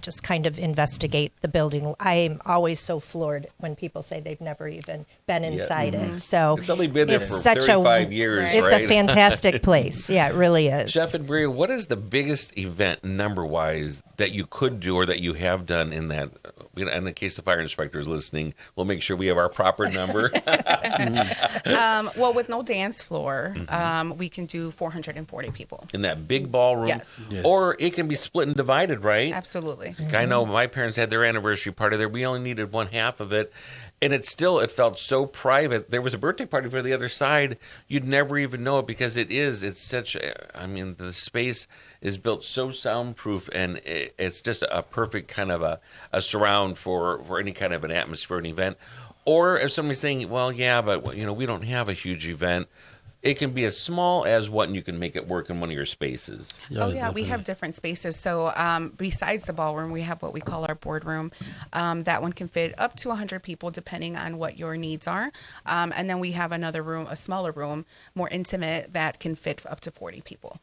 just kind of investigate the building. I'm always so floored when people say they've never even been inside it. So it's only been there for such 35 years, It's right? a fantastic place. Yeah, it really is. Chef and Maria, what is the biggest event number-wise that you could do or that you have done in that? In the case the fire inspector is listening, we'll make sure we have our proper number. Well, with no dance floor, we can do 440 people. In that big ballroom? Yes. Or it can be split and divided, right? Absolutely. I know my parents had their anniversary party there. We only needed one half of it. And it felt so private. There was a birthday party for the other side. You'd never even know it because it's such, the space is built so soundproof and it's just a perfect kind of a surround for any kind of an atmosphere, an event. Or if somebody's saying, well, yeah, but we don't have a huge event. It can be as small as what, and you can make it work in one of your spaces. We have different spaces. So besides the ballroom, we have what we call our boardroom. That one can fit up to 100 people, depending on what your needs are. And then we have another room, a smaller room, more intimate, that can fit up to 40 people.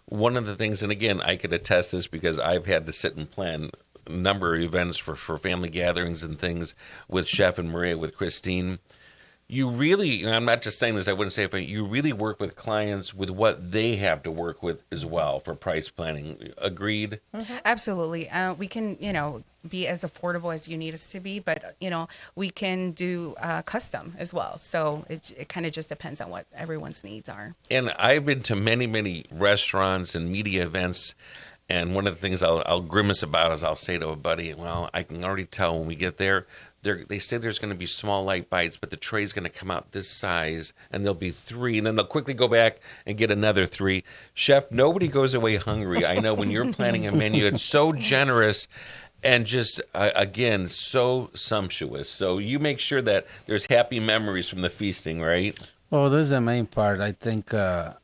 One of the things, and again, I could attest this because I've had to sit and plan a number of events for family gatherings and things with Chef and Maria, with Christine. You really, and I'm not just saying this, I wouldn't say it, but you really work with clients with what they have to work with as well for price planning. Agreed? Mm-hmm. Absolutely. We can, be as affordable as you need us to be, but, we can do custom as well. So it kind of just depends on what everyone's needs are. And I've been to many, many restaurants and media events, and one of the things I'll grimace about is I'll say to a buddy, well, I can already tell when we get there, they say there's going to be small light bites, but the tray's going to come out this size, and there'll be 3, and then they'll quickly go back and get another 3. Chef, nobody goes away hungry. I know when you're planning a menu, it's so generous and just, again, so sumptuous. So you make sure that there's happy memories from the feasting, right? Well, that's the main part. I think if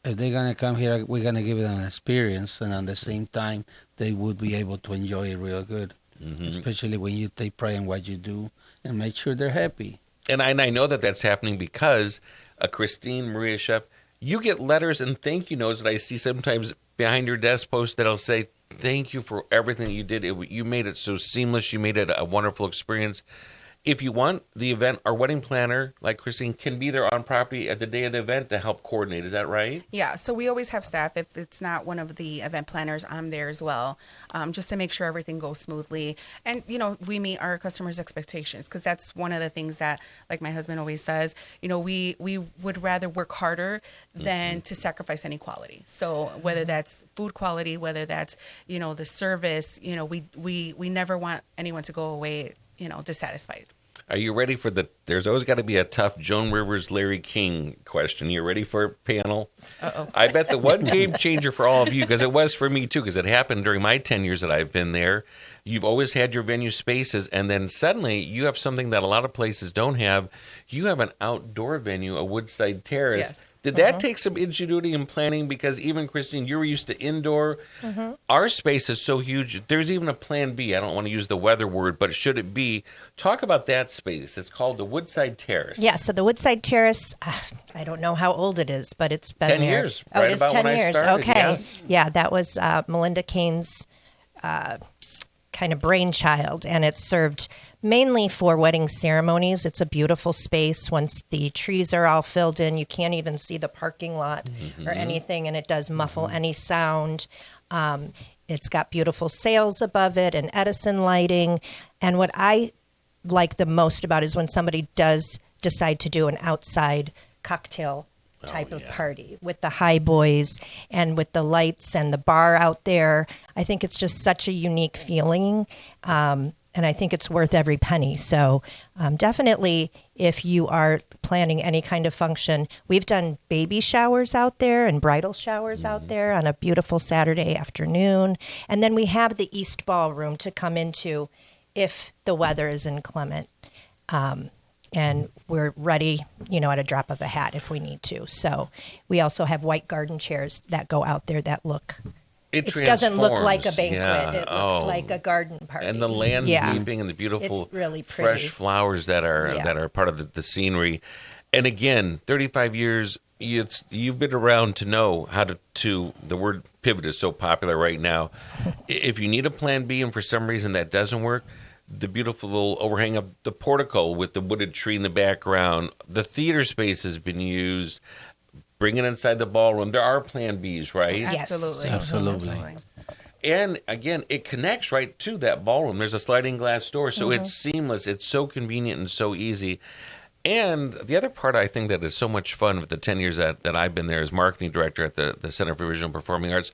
they're going to come here, we're going to give them an experience, and at the same time, they would be able to enjoy it real good. Mm-hmm. Especially when you take pride in what you do and make sure they're happy. And I know that that's happening because Christine, Maria, Chef, you get letters and thank you notes that I see sometimes behind your desk post that'll say, thank you for everything that you did. You made it so seamless. You made it a wonderful experience. If you want the event, our wedding planner, like Christine, can be there on property at the day of the event to help coordinate. Is that right? Yeah. So we always have staff. If it's not one of the event planners, I'm there as well, just to make sure everything goes smoothly. And, we meet our customers' expectations, because that's one of the things that, like my husband always says, we would rather work harder than to sacrifice any quality. So whether that's food quality, whether that's, the service, we never want anyone to go away, dissatisfied. Are you ready for there's always got to be a tough Joan Rivers, Larry King question. You ready for it, panel? Uh-oh. I bet the one game changer for all of you, because it was for me too, because it happened during my 10 years that I've been there. You've always had your venue spaces, and then suddenly you have something that a lot of places don't have. You have an outdoor venue, a woodside terrace. Yes. Did that take some ingenuity in planning? Because even, Christine, you were used to indoor. Mm-hmm. Our space is so huge. There's even a plan B. I don't want to use the weather word, but should it be? Talk about that space. It's called the Woodside Terrace. Yeah, so the Woodside Terrace, I don't know how old it is, but it's been 10 there. years, right it's about 10 when years. I started. Okay. Yes. Yeah, that was Melinda Kane's kind of brainchild, and it's served mainly for wedding ceremonies. It's a beautiful space. Once the trees are all filled in, you can't even see the parking lot or anything, and it does muffle any sound. It's got beautiful sails above it and Edison lighting. And what I like the most about it is when somebody does decide to do an outside cocktail type of party with the high boys and with the lights and the bar out there. I think it's just such a unique feeling. And I think it's worth every penny. So definitely, if you are planning any kind of function, we've done baby showers out there and bridal showers out there on a beautiful Saturday afternoon. And then we have the East Ballroom to come into if the weather is inclement. And we're ready, at a drop of a hat if we need to. So we also have white garden chairs that go out there that look... It doesn't look like a banquet. Yeah. It looks like a garden party. And the landscaping and the beautiful really fresh flowers that are part of the scenery. And again, 35 years, you've been around to know how to the word pivot is so popular right now. If you need a plan B and for some reason that doesn't work, the beautiful little overhang of the portico with the wooded tree in the background, the theater space has been used. Bring it inside the ballroom. There are plan Bs, right? Yes. Absolutely. And again, it connects right to that ballroom. There's a sliding glass door, so it's seamless. It's so convenient and so easy. And the other part I think that is so much fun with the 10 years that I've been there as marketing director at the Center for Visual and Performing Arts,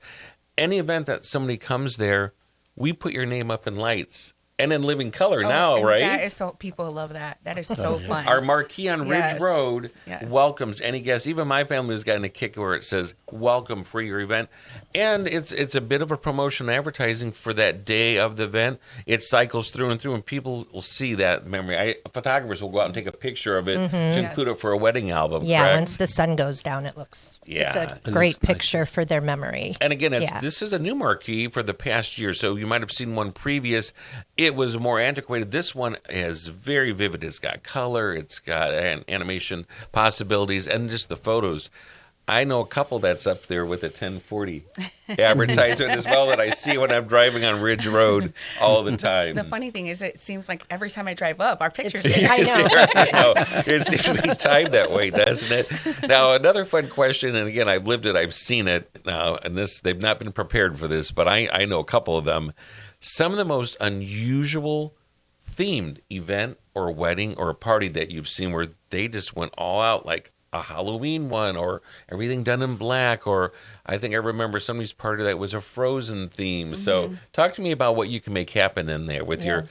any event that somebody comes there, we put your name up in lights. And in living color now, right? That is so, people love that. That is so fun. Our marquee on Ridge Road welcomes any guest. Even my family has gotten a kick where it says, welcome for your event. And it's a bit of a promotion advertising for that day of the event. It cycles through and through, and people will see that memory. Photographers will go out and take a picture of it to include it for a wedding album, correct? Once the sun goes down, it's a great picture for their memory. And again, this is a new marquee for the past year, so you might have seen one previous. It was more antiquated. This one is very vivid. It's got color. It's got animation possibilities, and just the photos. I know a couple that's up there with a 1040 advertisement as well that I see when I'm driving on Ridge Road all the time. The funny thing is, it seems like every time I drive up, our pictures. I know. It seems to be timed that way, doesn't it? Now, another fun question, and again, I've lived it, I've seen it now, and they've not been prepared for this, but I know a couple of them. Some of the most unusual themed event or wedding or a party that you've seen where they just went all out, like a Halloween one or everything done in black, or I think I remember somebody's party that was a Frozen theme. So talk to me about what you can make happen in there with your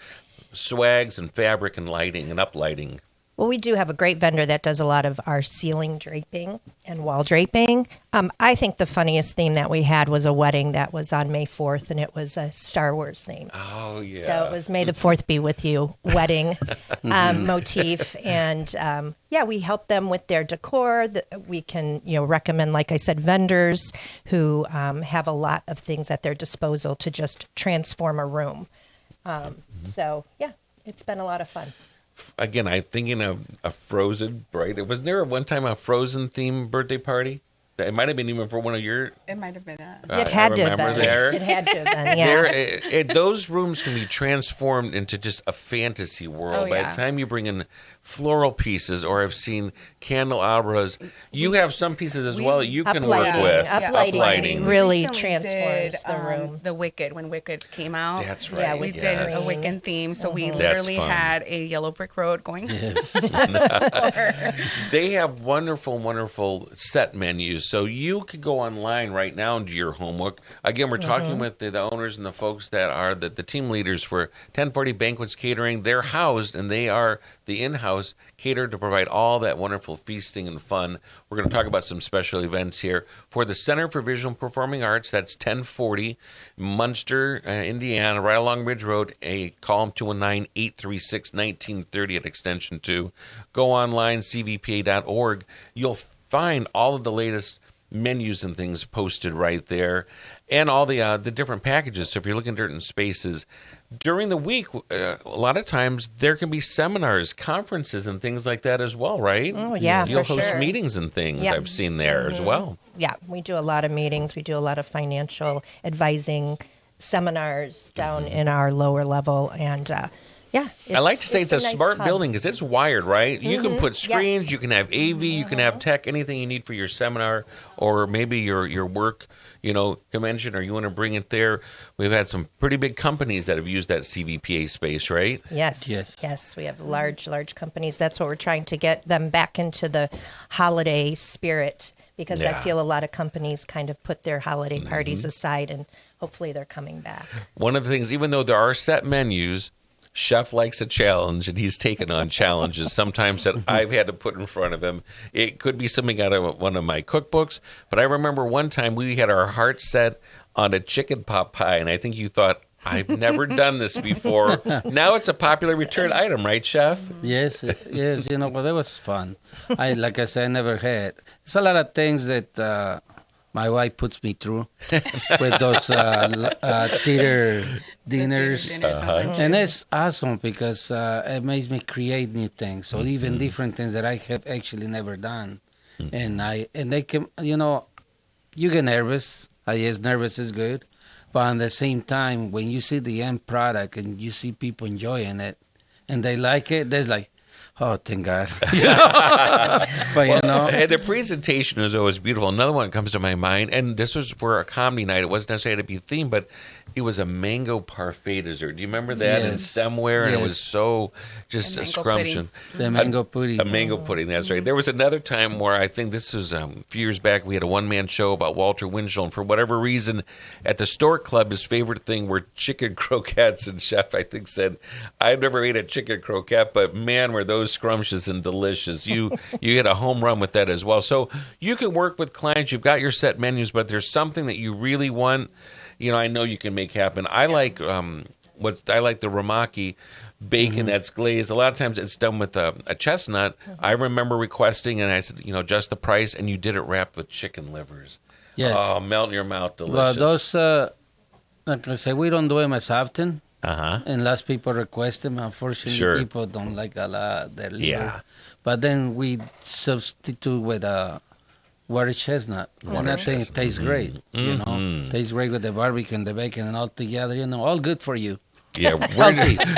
swags and fabric and lighting and uplighting. Well, we do have a great vendor that does a lot of our ceiling draping and wall draping. I think the funniest theme that we had was a wedding that was on May 4th, and it was a Star Wars theme. Oh, yeah. So it was May the 4th be with you wedding motif. And, we help them with their decor. We can, recommend, like I said, vendors who have a lot of things at their disposal to just transform a room. So, it's been a lot of fun. Again, I'm thinking of a Frozen, right? Was there one time a Frozen themed birthday party? It might have been even for one of your... It might have been. It had to have been. There. It had to have been, yeah. Those rooms can be transformed into just a fantasy world. By the time you bring in floral pieces, or I've seen candelabras, you have some pieces as well that you can work with. Uplighting really transforms did, the room. The Wicked, when Wicked came out. That's right. Yeah, we did a Wicked theme, so we literally had a yellow brick road going. Yes. They have wonderful, wonderful set menus. So you could go online right now and do your homework. Again, we're talking with the owners and the folks that are the team leaders for 1040 Banquets Catering. They're housed, and they are the in-house caterer to provide all that wonderful feasting and fun. We're going to talk about some special events here for the Center for Visual and Performing Arts. That's 1040 Munster, Indiana, right along Ridge Road. Call them 219-836-1930 at extension 2. Go online, cvpa.org. You'll find all of the latest menus and things posted right there, and all the different packages. So if you're looking at certain spaces during the week, a lot of times there can be seminars, conferences, and things like that as well, right? Oh, yeah, You'll for host sure. meetings and things. Yep. I've seen there as well. Yeah, we do a lot of meetings. We do a lot of financial advising seminars down in our lower level, and I like to say it's a nice smart hub. building because it's wired, right? You can put screens, Yes. you can have AV, you can have tech, anything you need for your seminar or maybe your work, convention, or you want to bring it there. We've had some pretty big companies that have used that CVPA space, right? Yes. We have large companies. That's what we're trying to get them back into the holiday spirit, because I feel a lot of companies kind of put their holiday parties aside, and hopefully they're coming back. One of the things, even though there are set menus, Chef likes a challenge, and he's taken on challenges sometimes that I've had to put in front of him. It could be something out of one of my cookbooks, but I remember one time we had our heart set on a chicken pot pie, and I think you thought, I've never done this before. Now it's a popular return item, right, Chef? Yes. Well, that was fun. Like I said, I never had. It's a lot of things that my wife puts me through with those theater dinners. And it's awesome because it makes me create new things, or even different things that I have actually never done. and they can, you get nervous. Yes, nervous is good, but at the same time, when you see the end product and you see people enjoying it, and they like it, there's like, oh, thank God. But and the presentation is always beautiful. Another one comes to my mind, and this was for a comedy night. It wasn't necessarily to be themed, but it was a mango parfait dessert. Do you remember that in stemware? And it was so just a scrumptious. The mango pudding. A mango pudding, that's right. There was another time where I think this was a few years back. We had a one-man show about Walter Winchell, and for whatever reason, at the Stork Club, his favorite thing were chicken croquettes, and Chef, I think, said, I've never ate a chicken croquette, but man, were those scrumptious and delicious. You hit a home run with that as well. So you can work with clients. You've got your set menus, but there's something that you really want. I know you can make happen. I like the ramaki bacon that's glazed. A lot of times it's done with a chestnut. I remember requesting, and I said, just the price, and you did it wrapped with chicken livers. Yes. Oh, melt in your mouth, delicious. Well, those, like I say, we don't do them as often. Unless people request them. Unfortunately, people don't like a lot their liver. Yeah. But then we substitute with water chestnut. And that thing tastes great. Tastes great with the barbecue and the bacon and all together. All good for you. Yeah,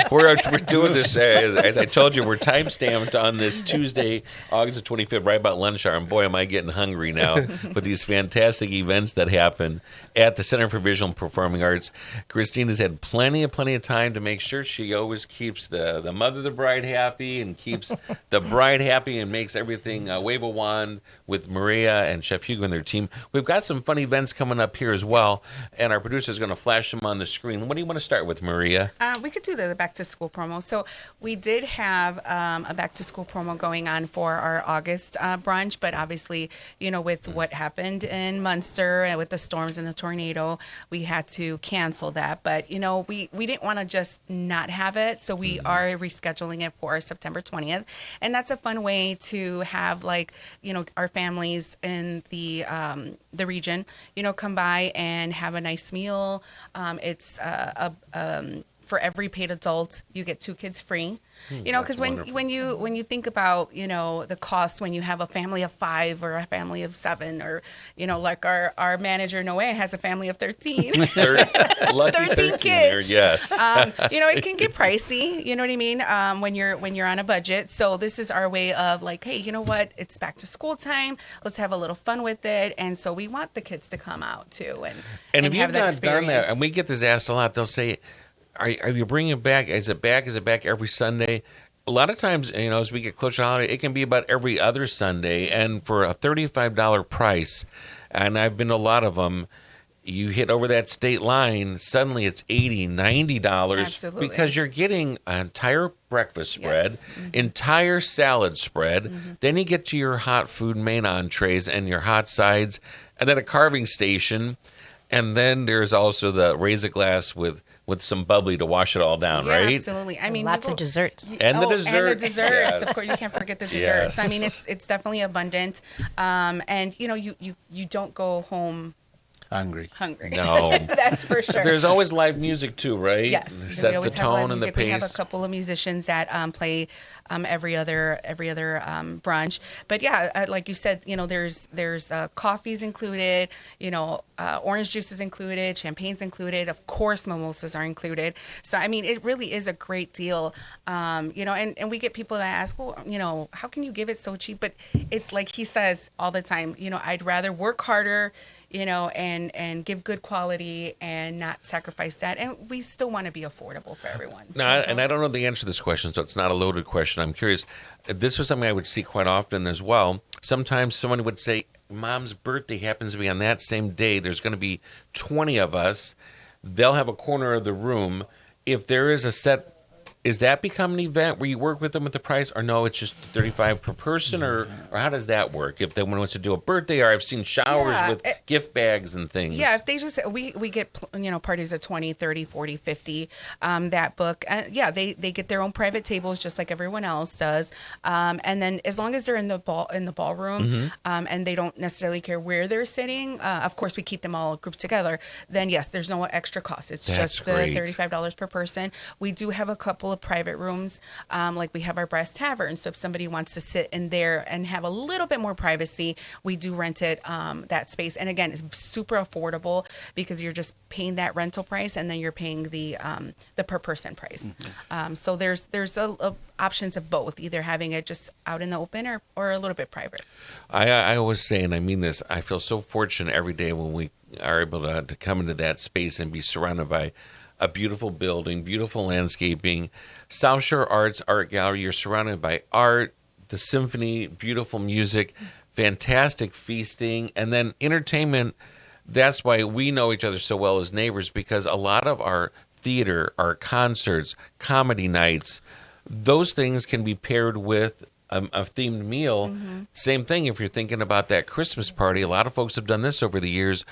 we're doing this, as I told you, we're time-stamped on this Tuesday, August the 25th, right about lunch hour. And boy, am I getting hungry now with these fantastic events that happen at the Center for Visual and Performing Arts. Christine has had plenty of time to make sure she always keeps the mother of the bride happy and keeps the bride happy and makes everything wave a wand with Maria and Chef Hugo and their team. We've got some fun events coming up here as well, and our producer is going to flash them on the screen. What do you want to start with, Maria? We could do the back-to-school promo. So we did have a back-to-school promo going on for our August brunch, but obviously, with what happened in Munster and with the storms and the tornado, we had to cancel that. But, we didn't want to just not have it, so we are rescheduling it for September 20th. And that's a fun way to have, our families in the region, come by and have a nice meal. It's for every paid adult, you get 2 kids free. Because when you think about the cost when you have a family of 5 or a family of 7 or like our manager Noe has a family of 13, 13 kids. Yes, it can get pricey. You know what I mean? When you're on a budget. So this is our way of hey, you know what? It's back to school time. Let's have a little fun with it. And so we want the kids to come out too and if have you've that not experience. done that, and we get this asked a lot, they'll say, Are you bringing it back? Is it back? Is it back every Sunday? A lot of times, as we get closer to holiday, it can be about every other Sunday. And for a $35 price, and I've been to a lot of them, you hit over that state line, suddenly it's $80, $90. Absolutely. Because you're getting an entire breakfast spread, entire salad spread. Then you get to your hot food main entrees and your hot sides, and then a carving station. And then there's also the raise a glass with some bubbly to wash it all down, right? Absolutely. I mean, lots of desserts. And the desserts. And the desserts. Yes. Of course, you can't forget the desserts. Yes. I mean, it's definitely abundant. And, you don't go home hungry. No. That's for sure. There's always live music too, right? Yes. Set we always the tone and the music. pace. We have a couple of musicians that play every other brunch. But yeah, like you said, there's coffees included, orange juice is included, champagne's included, of course mimosas are included. So I mean, it really is a great deal. And we get people that ask, well, how can you give it so cheap? But it's like he says all the time, I'd rather work harder, and give good quality and not sacrifice that. And we still want to be affordable for everyone. No, and I don't know the answer to this question, so it's not a loaded question. I'm curious. This was something I would see quite often as well. Sometimes someone would say, Mom's birthday happens to be on that same day. There's going to be 20 of us. They'll have a corner of the room. If there is a set, is that become an event where you work with them with the price, or no, it's just $35 per person, or how does that work? If someone wants to do a birthday, or I've seen showers with gift bags and things. Yeah, if they just, we get, parties of 20, 30, 40, 50, that book. They get their own private tables just like everyone else does. And then as long as they're in the ballroom, and they don't necessarily care where they're sitting, of course we keep them all grouped together, then yes, there's no extra cost. It's That's just great. the $35 per person. We do have a couple of private rooms. Like we have our Brass Tavern. So if somebody wants to sit in there and have a little bit more privacy, we do rent it, that space. And again, it's super affordable because you're just paying that rental price and then you're paying the per person price. So there's options of both, either having it just out in the open or a little bit private. I always say, and I mean this, I feel so fortunate every day when we are able to come into that space and be surrounded by a beautiful building, beautiful landscaping, South Shore Arts Art Gallery. You're surrounded by art, the symphony, beautiful music, fantastic feasting, and then entertainment. That's why we know each other so well as neighbors, because a lot of our theater, our concerts, comedy nights, those things can be paired with a themed meal. Same thing if you're thinking about that Christmas party. A lot of folks have done this over the years.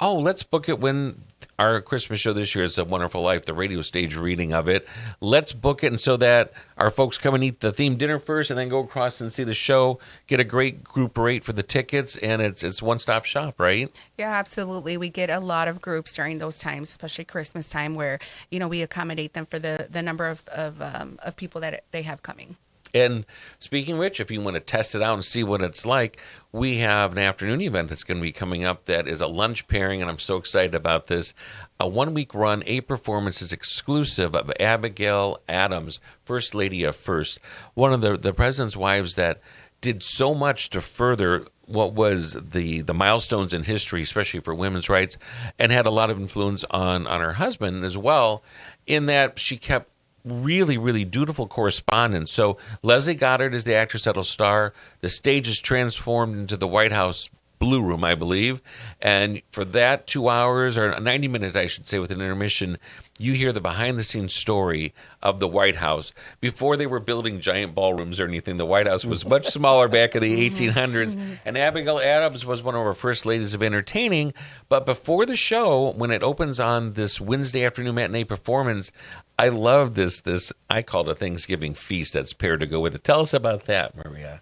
Oh, let's book it when our Christmas show this year is A Wonderful Life, the radio stage reading of it. Let's book it, and so that our folks come and eat the themed dinner first and then go across and see the show, get a great group rate for the tickets, and it's one-stop shop, right? Yeah, absolutely. We get a lot of groups during those times, especially Christmas time, where, we accommodate them for the number of people that they have coming. And speaking of which, if you want to test it out and see what it's like, we have an afternoon event that's going to be coming up that is a lunch pairing, and I'm so excited about this. A 1-week run, 8 performances exclusive of Abigail Adams, First Lady of First, one of the president's wives that did so much to further what was the milestones in history, especially for women's rights, and had a lot of influence on her husband as well, in that she kept really, really dutiful correspondence. So Leslie Goddard is the actress that'll star. The stage is transformed into the White House Blue Room, I believe. And for that 2 hours, or 90 minutes, I should say, with an intermission, you hear the behind-the-scenes story of the White House. Before they were building giant ballrooms or anything, the White House was much smaller back in the 1800s. And Abigail Adams was one of our first ladies of entertaining. But before the show, when it opens on this Wednesday afternoon matinee performance, I love this I call it a Thanksgiving feast that's paired to go with it. Tell us about that, Maria.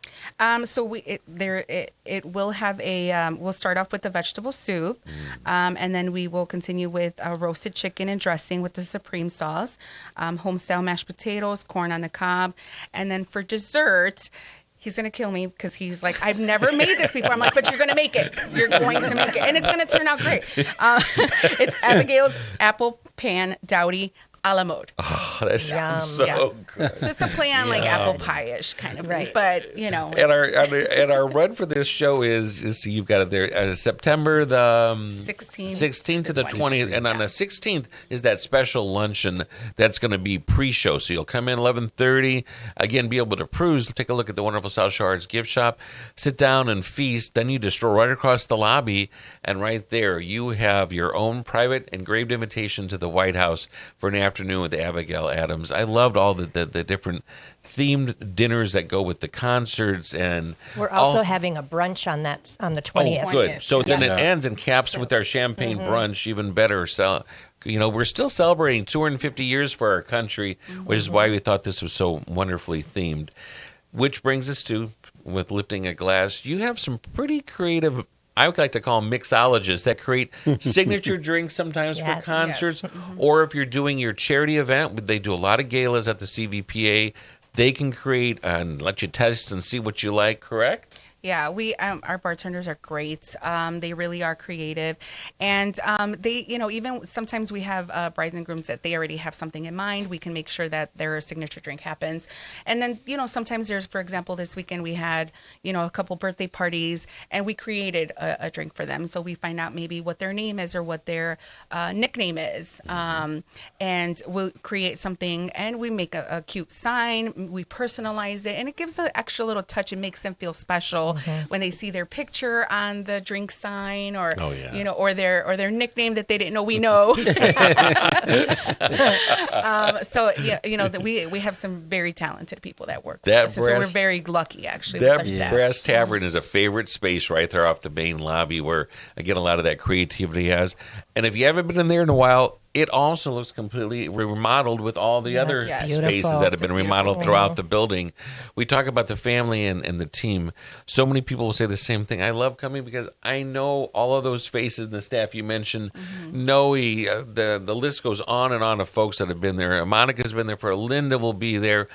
So it will have we'll start off with the vegetable soup, and then we will continue with roasted chicken and dressing with the supreme sauce, home-style mashed potatoes, corn on the cob, and then for dessert, he's going to kill me because he's like, I've never made this before. I'm like, but you're going to make it. You're going to make it, and it's going to turn out great. It's Abigail's apple pan dowdy a la mode. Oh, that sounds so good. So it's a play on like apple pie-ish kind of, right? But And our run for this show is you've got it there September the 16th to the 20th, and on the 16th is that special luncheon that's going to be pre-show. So you'll come in 11:30, again be able to peruse, take a look at the wonderful South Shore Arts gift shop, sit down and feast. Then you just stroll right across the lobby, and right there you have your own private engraved invitation to the White House for an afternoon with Abigail Adams. I loved all the different themed dinners that go with the concerts, and we're also having a brunch on the 20th. Oh, good. So then it ends and caps with our champagne brunch, even better. So, we're still celebrating 250 years for our country, which is why we thought this was so wonderfully themed. Which brings us to, with lifting a glass, you have some pretty creative, I would like to call them mixologists, that create signature drinks sometimes for concerts. Yes. Or if you're doing your charity event, they do a lot of galas at the CVPA. They can create and let you test and see what you like, correct? Yeah, we our bartenders are great. They really are creative, and they, even sometimes we have brides and grooms that they already have something in mind. We can make sure that their signature drink happens, and then sometimes there's, for example, this weekend we had a couple birthday parties, and we created a drink for them. So we find out maybe what their name is or what their nickname is, and we'll create something, and we make a cute sign. We personalize it, and it gives an extra little touch. It makes them feel special. When they see their picture on the drink sign, or or their nickname that they didn't know we know. So we have some very talented people that work with us. So we're very lucky, actually. That Brass Tavern is a favorite space right there off the main lobby, where again a lot of that creativity has. And if you haven't been in there in a while, it also looks completely remodeled with all the other it's spaces beautiful. that have It's a been beautiful remodeled space. throughout the building. We talk about the family and the team. So many people will say the same thing. I love coming because I know all of those faces and the staff you mentioned. Noe, the list goes on and on of folks that have been there. Monica's been there for. Linda will be there.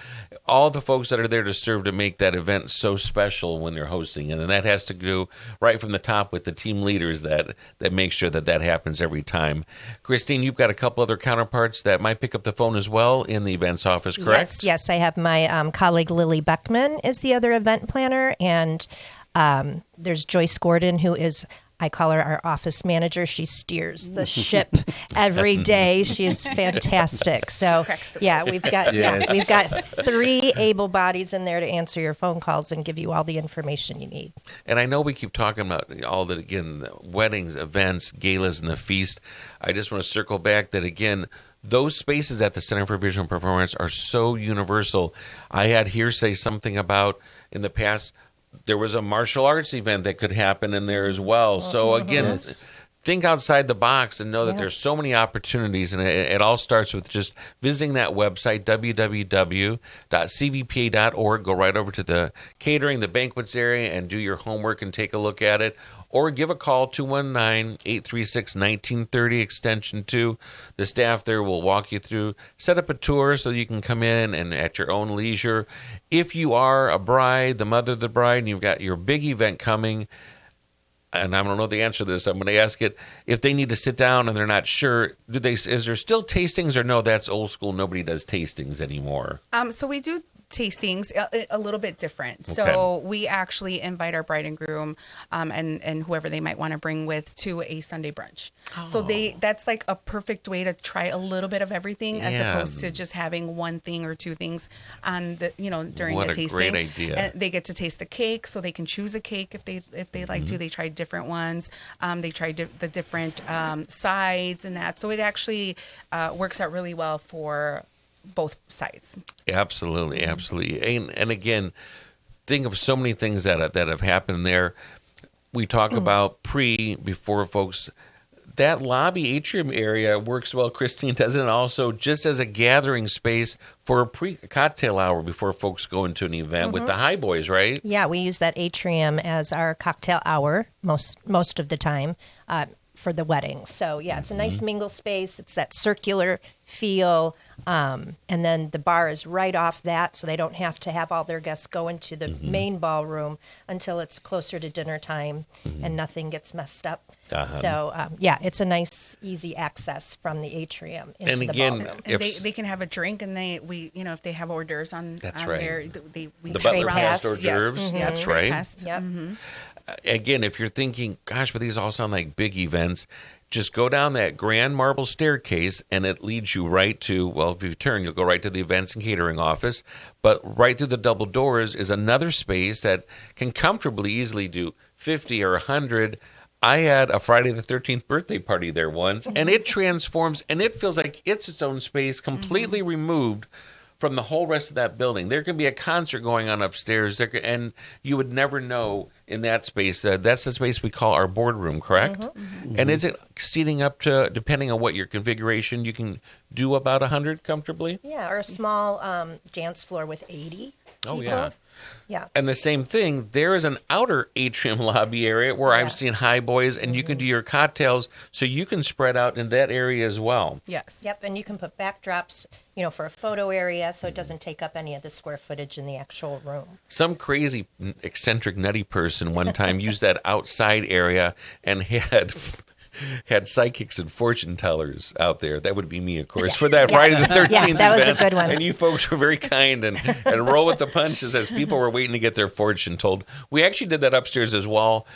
All the folks that are there to serve to make that event so special when they're hosting. And that has to do right from the top with the team leaders that make sure that happens every time. Christine, you've got a couple other counterparts that might pick up the phone as well in the events office, correct? Yes. I have my colleague Lily Beckman is the other event planner, and there's Joyce Gordon, who is, I call her our office manager. She steers the ship every day. She's fantastic. So yeah, we've got we've got 3 able bodies in there to answer your phone calls and give you all the information you need. And I know we keep talking about all that, again, the weddings, events, galas, and the feast. I just want to circle back that, again, those spaces at the Center for Visual Performance are so universal. I had hearsay something about in the past, there was a martial arts event that could happen in there as well. So again, think outside the box and know that there's so many opportunities, and it all starts with just visiting that website, www.cvpa.org. Go right over to the catering, the banquets area, and do your homework and take a look at it. Or give a call, 219-836-1930, extension 2. The staff there will walk you through, set up a tour so you can come in and at your own leisure. If you are a bride, the mother of the bride, and you've got your big event coming, and I don't know the answer to this, I'm going to ask it, if they need to sit down and they're not sure, is there still tastings, or no, that's old school, nobody does tastings anymore? So we do tastings a little bit different. So we actually invite our bride and groom and whoever they might want to bring with to a Sunday brunch. So that's like a perfect way to try a little bit of everything as opposed to just having one thing or 2 things on the during the tasting. What a great idea. And they get to taste the cake, so they can choose a cake if they like to. They try different ones. They try the different sides and that. So it actually works out really well for both sides. Absolutely. And again, think of so many things that have happened there. We talk about before folks. That lobby atrium area works well, Christine, doesn't it? Also, just as a gathering space for a pre-cocktail hour before folks go into an event with the high boys, right? Yeah, we use that atrium as our cocktail hour most of the time for the wedding. So yeah, it's a nice mingle space. It's that circular feel. And then the bar is right off that, so they don't have to have all their guests go into the main ballroom until it's closer to dinner time and nothing gets messed up. So, it's a nice, easy access from the atrium into the ballroom. And they can have a drink, and if they have hors d'oeuvres on there, we the butler around. passed hors d'oeuvres. That's right. Yep. Again, if you're thinking, gosh, but these all sound like big events, just go down that grand marble staircase, and it leads you right to, well, if you turn, you'll go right to the events and catering office. But right through the double doors is another space that can comfortably, easily do 50 or 100. I had a Friday the 13th birthday party there once, and it transforms, and it feels like it's its own space, completely removed from the whole rest of that building. There can be a concert going on upstairs, and you would never know in that space. That's the space we call our boardroom, correct? And is it seating up to, depending on what your configuration, you can do about 100 comfortably? Yeah, or a small dance floor with 80 people. Oh, yeah. Yeah. And the same thing, there is an outer atrium lobby area where I've seen high boys, and you can do your cocktails, so you can spread out in that area as well. Yes. Yep, and you can put backdrops, for a photo area, so it doesn't take up any of the square footage in the actual room. Some crazy, eccentric, nutty person one time used that outside area and had psychics and fortune tellers out there. That would be me, of course, for that Friday the 13th Yeah, that was event. a good one. And you folks were very kind and roll with the punches as people were waiting to get their fortune told. We actually did that upstairs as well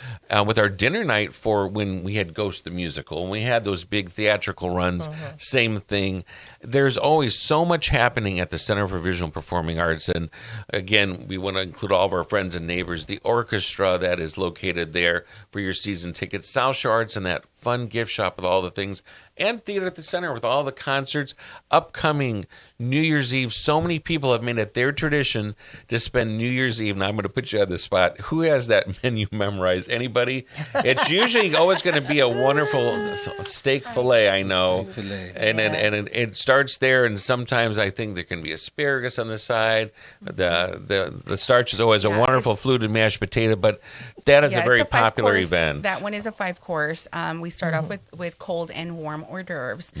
with our dinner night for when we had Ghost the Musical. And we had those big theatrical runs, same thing. There's always so much happening at the Center for Visual and Performing Arts. And again, we want to include all of our friends and neighbors, the orchestra that is located there for your season tickets, South Shore Arts, and that fun gift shop with all the things. and Theater at the Center with all the concerts upcoming New Year's Eve. So many people have made it their tradition to spend New Year's Eve. Now I'm going to put you on the spot. Who has that menu memorized? Anybody? It's usually always going to be a wonderful steak fillet, I know. Steak fillet. And it starts there, and sometimes I think there can be asparagus on the side. The starch is always a wonderful fluted mashed potato, but that is a very popular event. That one is a 5-course. We start off with cold and warm hors d'oeuvres.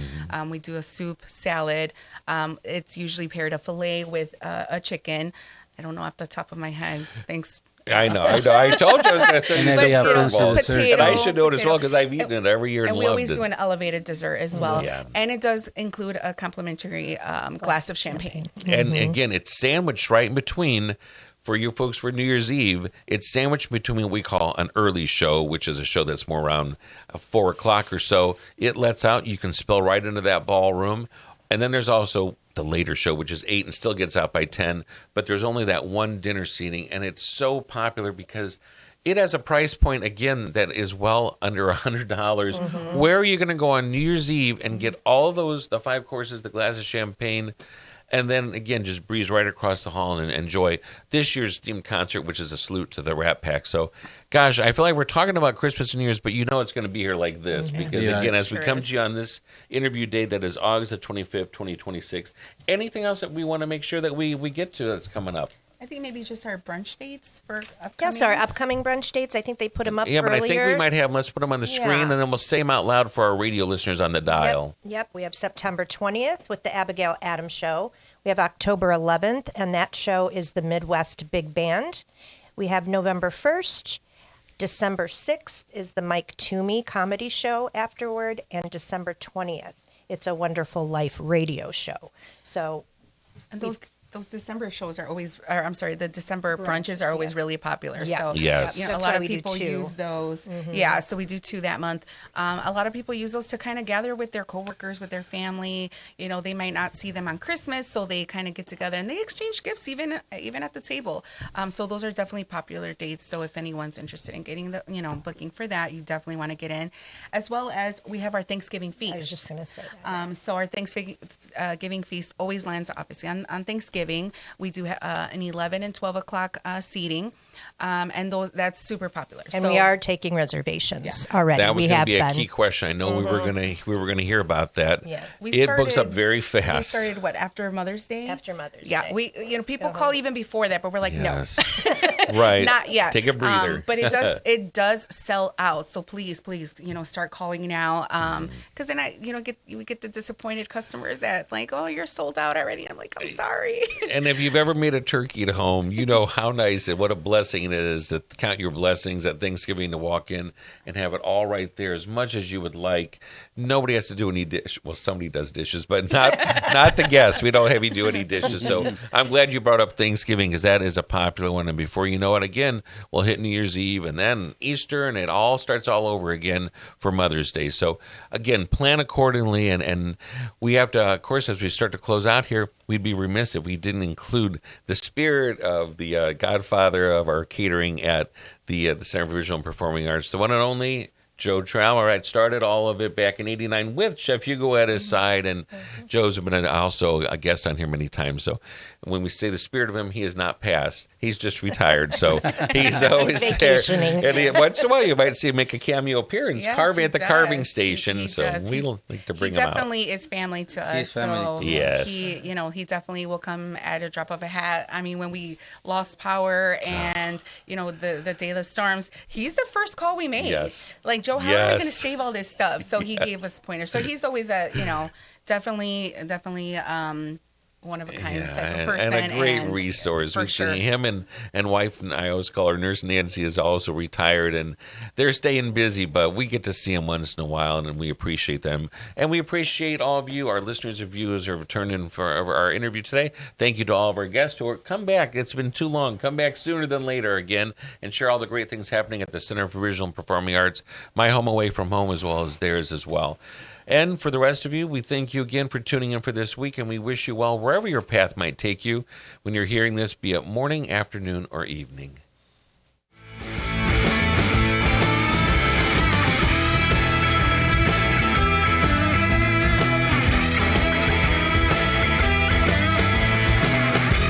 We do a soup, salad. It's usually paired a fillet with a chicken. I don't know off the top of my head. Thanks. I know. I told you I was going to tell you some curveballs. Potato, and I should know it as well because I've eaten it every year and loved it. And we always do an elevated dessert as well. Yeah. And it does include a complimentary glass of champagne. And again, it's sandwiched right in between. For you folks for New Year's Eve, it's sandwiched between what we call an early show, which is a show that's more around 4 o'clock or so. It lets out. You can spill right into that ballroom. And then there's also the later show, which is 8 and still gets out by 10. But there's only that one dinner seating. And it's so popular because it has a price point, again, that is well under $100. Where are you going to go on New Year's Eve and get all those, the 5 courses, the glass of champagne, and then, again, just breeze right across the hall and enjoy this year's themed concert, which is a salute to the Rat Pack. So, gosh, I feel like we're talking about Christmas and New Year's, but you know it's going to be here like this. Because, again, as we come to you on this interview date that is August the 25th, 2026, anything else that we want to make sure that we get to that's coming up? I think maybe just our brunch dates for upcoming. Yes, our upcoming brunch dates. I think they put them up Yeah, but earlier. I think we might have them. Let's put them on the screen, and then we'll say them out loud for our radio listeners on the dial. Yep. We have September 20th with the Abigail Adams Show. We have October 11th, and that show is the Midwest Big Band. We have November 1st. December 6th is the Mike Toomey Comedy Show afterward, and December 20th, It's a Wonderful Life radio show. So, and those December shows are always, the December brunches are always really popular. Yeah. So, yes. a lot of people use those. Yeah, so we do 2 that month. A lot of people use those to kind of gather with their coworkers, with their family. You know, they might not see them on Christmas, so they kind of get together and they exchange gifts even at the table. So those are definitely popular dates. So if anyone's interested in getting booking for that, you definitely want to get in. As well as we have our Thanksgiving feast. I was just going to say that. So our Thanksgiving feast always lands obviously on Thanksgiving. We do an 11 and 12 o'clock seating, and that's super popular. And we are taking reservations already. That was going to be a key question. I know we were going to hear about that. Yeah, it books up very fast. We started after Mother's Day. After Mother's Day. Yeah, we people call even before that, but we're like no, right, not yet. Take a breather. But it does sell out. So please, start calling now, because then we get the disappointed customers that like, oh, you're sold out already. I'm like, I'm sorry. And if you've ever made a turkey at home, you know how nice and what a blessing it is to count your blessings at Thanksgiving, to walk in and have it all right there as much as you would like. Nobody has to do any dish. Well, somebody does dishes, but not the guests. We don't have you do any dishes. So I'm glad you brought up Thanksgiving because that is a popular one. And before you know it, again, we'll hit New Year's Eve and then Easter, and it all starts all over again for Mother's Day. So again, plan accordingly. And we have to, of course, as we start to close out here, we'd be remiss if we didn't include the spirit of the godfather of our catering at the Center for Visual and Performing Arts, the one and only Joe Trow. All right, started all of it back in '89 with Chef Hugo at his side, and Joe's been also a guest on here many times. So when we say the spirit of him, he is not passed. He's just retired, so he's always vacationing. there. And once in a while, you might see him make a cameo appearance, carving at the carving station. He so we don't like to bring him out. He definitely is family to us. He's family. So yes. he definitely will come at a drop of a hat. I mean, when we lost power and the day of the storms, he's the first call we made. Yes. Like, Joe, how are we going to save all this stuff? So he gave us pointers. So he's always definitely one of a kind type of person. And a great resource. For sure. Him and wife, and I always call her Nurse Nancy, is also retired, and they're staying busy, but we get to see them once in a while, and we appreciate them. And we appreciate all of you, our listeners and viewers who have turned in for our interview today. Thank you to all of our guests who are come back. It's been too long. Come back sooner than later again and share all the great things happening at the Center for Visual and Performing Arts, my home away from home, as well as theirs as well. And for the rest of you, we thank you again for tuning in for this week, and we wish you well wherever your path might take you when you're hearing this, be it morning, afternoon, or evening.